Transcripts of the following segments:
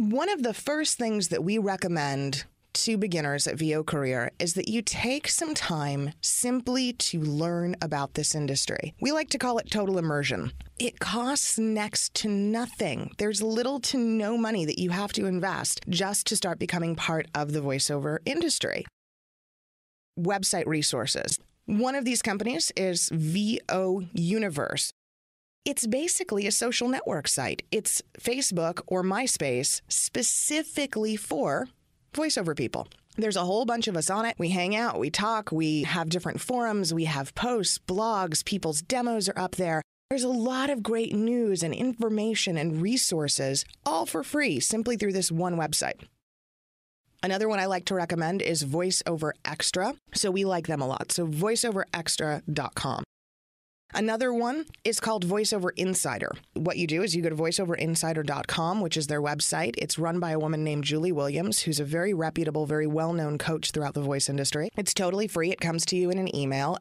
One of the first things that we recommend to beginners at VO Career is that you take some time simply to learn about this industry. We like to call it total immersion. It costs next to nothing. There's little to no money that you have to invest just to start becoming part of the voiceover industry. Website resources. One of these companies is VO Universe. It's basically a social network site. It's Facebook or MySpace specifically for voiceover people. There's a whole bunch of us on it. We hang out, we talk, we have different forums, we have posts, blogs, people's demos are up there. There's a lot of great news and information and resources, all for free, simply through this one website. Another one I like to recommend is VoiceOver Extra. So we like them a lot. So voiceoverextra.com. Another one is called VoiceOver Insider. What you do is you go to voiceoverinsider.com, which is their website. It's run by a woman named Julie Williams, who's a very reputable, very well-known coach throughout the voice industry. It's totally free. It comes to you in an email.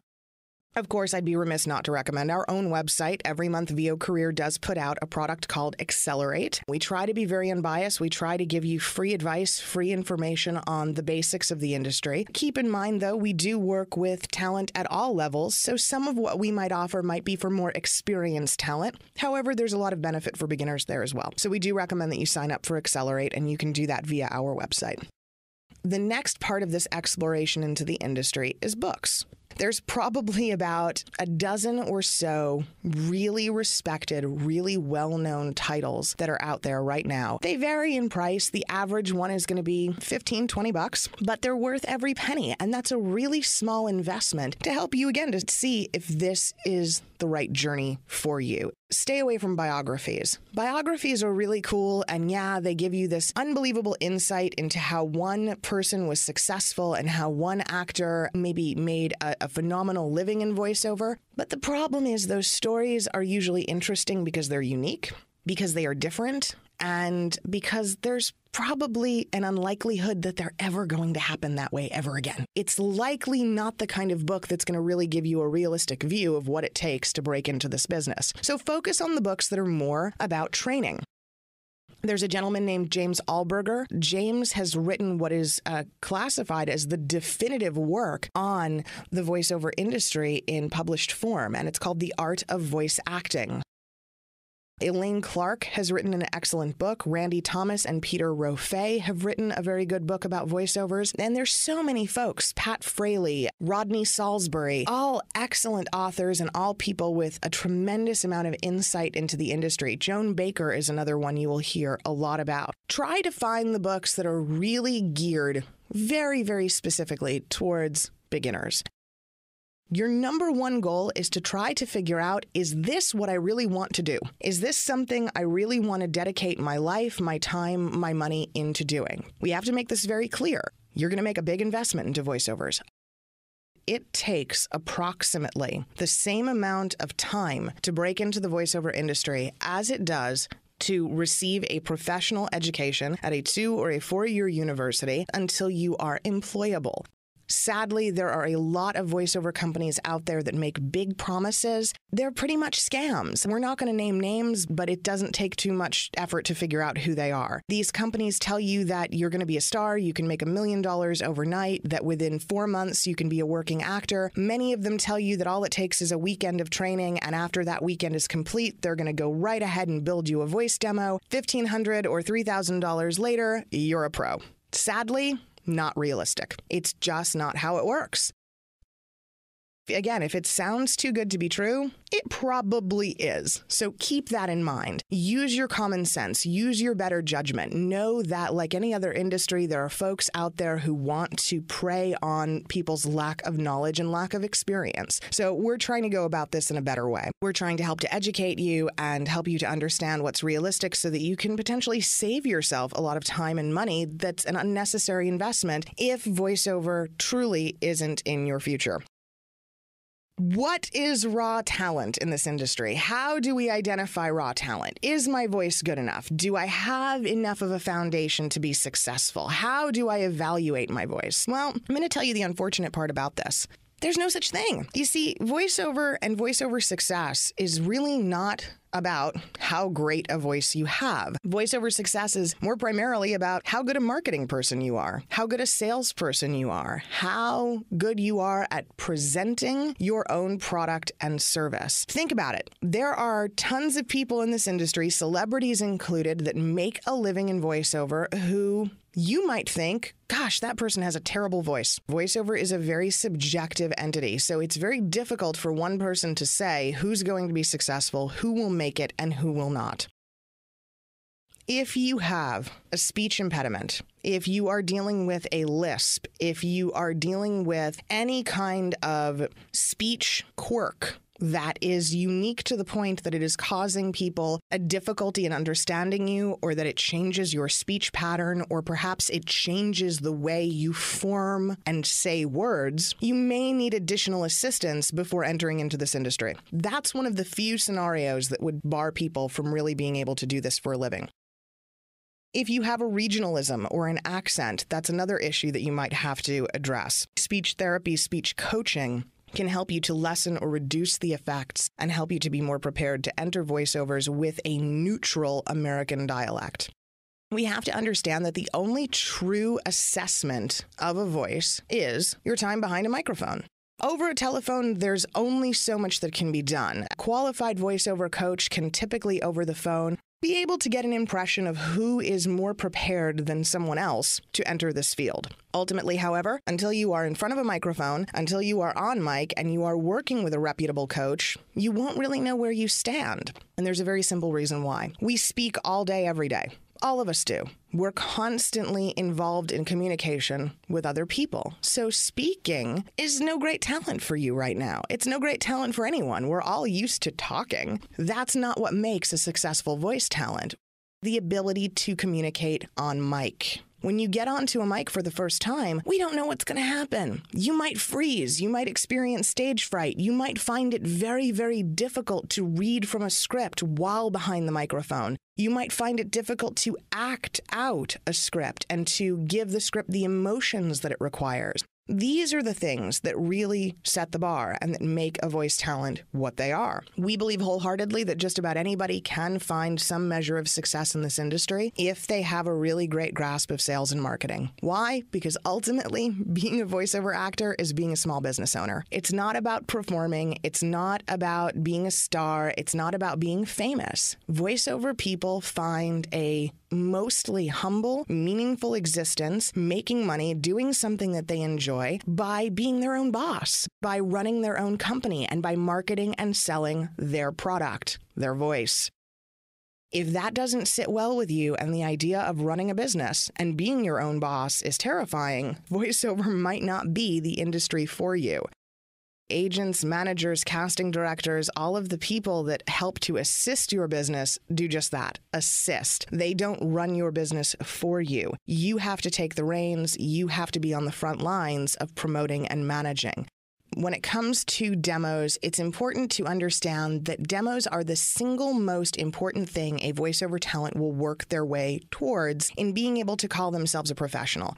Of course, I'd be remiss not to recommend our own website. Every month, VO Career does put out a product called Accelerate. We try to be very unbiased. We try to give you free advice, free information on the basics of the industry. Keep in mind, though, we do work with talent at all levels, so some of what we might offer might be for more experienced talent. However, there's a lot of benefit for beginners there as well. So we do recommend that you sign up for Accelerate, and you can do that via our website. The next part of this exploration into the industry is books. There's probably about a dozen or so really respected, really well-known titles that are out there right now. They vary in price. The average one is going to be $15, $20, but they're worth every penny. And that's a really small investment to help you, again, to see if this is the right journey for you. Stay away from biographies. Biographies are really cool, and yeah, they give you this unbelievable insight into how one person was successful and how one actor maybe made a phenomenal living in voiceover. But the problem is those stories are usually interesting because they're unique, because they are different, and because there's probably an unlikelihood that they're ever going to happen that way ever again. It's likely not the kind of book that's going to really give you a realistic view of what it takes to break into this business. So focus on the books that are more about training. There's a gentleman named James Alberger. James has written what is classified as the definitive work on the voiceover industry in published form, and it's called The Art of Voice Acting. Elaine Clark has written an excellent book. Randy Thomas and Peter Roffey have written a very good book about voiceovers. And there's so many folks, Pat Fraley, Rodney Salisbury, all excellent authors and all people with a tremendous amount of insight into the industry. Joan Baker is another one you will hear a lot about. Try to find the books that are really geared very, very specifically towards beginners. Your number one goal is to try to figure out, is this what I really want to do? Is this something I really want to dedicate my life, my time, my money into doing? We have to make this very clear. You're going to make a big investment into voiceovers. It takes approximately the same amount of time to break into the voiceover industry as it does to receive a professional education at a 2 or a 4-year university until you are employable. Sadly, there are a lot of voiceover companies out there that make big promises. They're pretty much scams. We're not going to name names, but it doesn't take too much effort to figure out who they are. These companies tell you that you're going to be a star, you can make $1 million overnight, that within 4 months you can be a working actor. Many of them tell you that all it takes is a weekend of training, and after that weekend is complete, they're going to go right ahead and build you a voice demo. $1,500 or $3,000 later, you're a pro. Sadly, not realistic. It's just not how it works. Again, if it sounds too good to be true, it probably is. So keep that in mind. Use your common sense. Use your better judgment. Know that, like any other industry, there are folks out there who want to prey on people's lack of knowledge and lack of experience. So we're trying to go about this in a better way. We're trying to help to educate you and help you to understand what's realistic so that you can potentially save yourself a lot of time and money that's an unnecessary investment if voiceover truly isn't in your future. What is raw talent in this industry? How do we identify raw talent? Is my voice good enough? Do I have enough of a foundation to be successful? How do I evaluate my voice? Well, I'm going to tell you the unfortunate part about this. There's no such thing. You see, voiceover and voiceover success is really not about how great a voice you have. Voiceover success is more primarily about how good a marketing person you are, how good a salesperson you are, how good you are at presenting your own product and service. Think about it. There are tons of people in this industry, celebrities included, that make a living in voiceover who you might think, gosh, that person has a terrible voice. Voiceover is a very subjective entity, so it's very difficult for one person to say who's going to be successful, who will make it, and who will not. If you have a speech impediment, if you are dealing with a lisp, if you are dealing with any kind of speech quirk that is unique to the point that it is causing people a difficulty in understanding you, or that it changes your speech pattern, or perhaps it changes the way you form and say words, you may need additional assistance before entering into this industry. That's one of the few scenarios that would bar people from really being able to do this for a living. If you have a regionalism or an accent, that's another issue that you might have to address. Speech therapy, speech coaching can help you to lessen or reduce the effects and help you to be more prepared to enter voiceovers with a neutral American dialect. We have to understand that the only true assessment of a voice is your time behind a microphone. Over a telephone, there's only so much that can be done. A qualified voiceover coach can typically, over the phone, be able to get an impression of who is more prepared than someone else to enter this field. Ultimately, however, until you are in front of a microphone, until you are on mic and you are working with a reputable coach, you won't really know where you stand. And there's a very simple reason why. We speak all day, every day. All of us do. We're constantly involved in communication with other people. So speaking is no great talent for you right now. It's no great talent for anyone. We're all used to talking. That's not what makes a successful voice talent. The ability to communicate on mic. When you get onto a mic for the first time, we don't know what's going to happen. You might freeze. You might experience stage fright. You might find it very, very difficult to read from a script while behind the microphone. You might find it difficult to act out a script and to give the script the emotions that it requires. These are the things that really set the bar and that make a voice talent what they are. We believe wholeheartedly that just about anybody can find some measure of success in this industry if they have a really great grasp of sales and marketing. Why? Because ultimately, being a voiceover actor is being a small business owner. It's not about performing. It's not about being a star. It's not about being famous. Voiceover people find a mostly humble, meaningful existence, making money, doing something that they enjoy by being their own boss, by running their own company, and by marketing and selling their product, their voice. If that doesn't sit well with you and the idea of running a business and being your own boss is terrifying, voiceover might not be the industry for you. Agents, managers, casting directors, all of the people that help to assist your business do just that, assist. They don't run your business for you. You have to take the reins. You have to be on the front lines of promoting and managing. When it comes to demos, it's important to understand that demos are the single most important thing a voiceover talent will work their way towards in being able to call themselves a professional.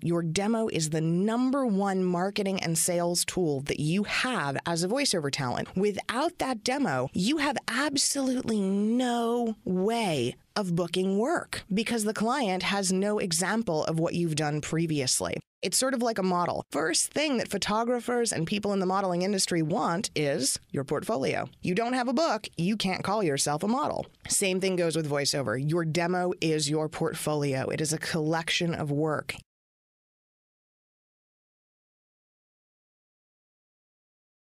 Your demo is the number one marketing and sales tool that you have as a voiceover talent. Without that demo, you have absolutely no way of booking work because the client has no example of what you've done previously. It's sort of like a model. First thing that photographers and people in the modeling industry want is your portfolio. You don't have a book, you can't call yourself a model. Same thing goes with voiceover. Your demo is your portfolio. It is a collection of work.